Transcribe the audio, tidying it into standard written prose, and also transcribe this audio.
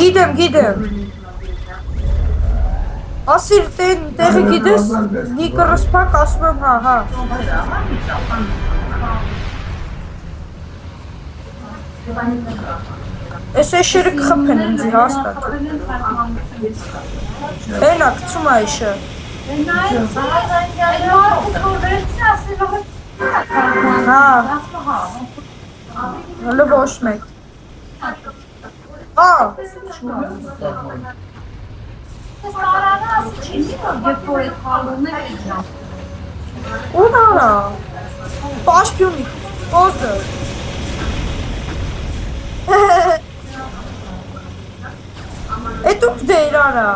Գիտեմ։ Ասիր տեղը գիտես, լիկը ռսպակ ասում եմ հա։ Ես էշերը կխպեն ինձի հաստատ։ Էնա կծում այշը։ Հա։ Հլը ոչ մեկ։ Հա։ Ուն արա։ Պաշպյունիկ, կոզը։ Էտուք դեր արա։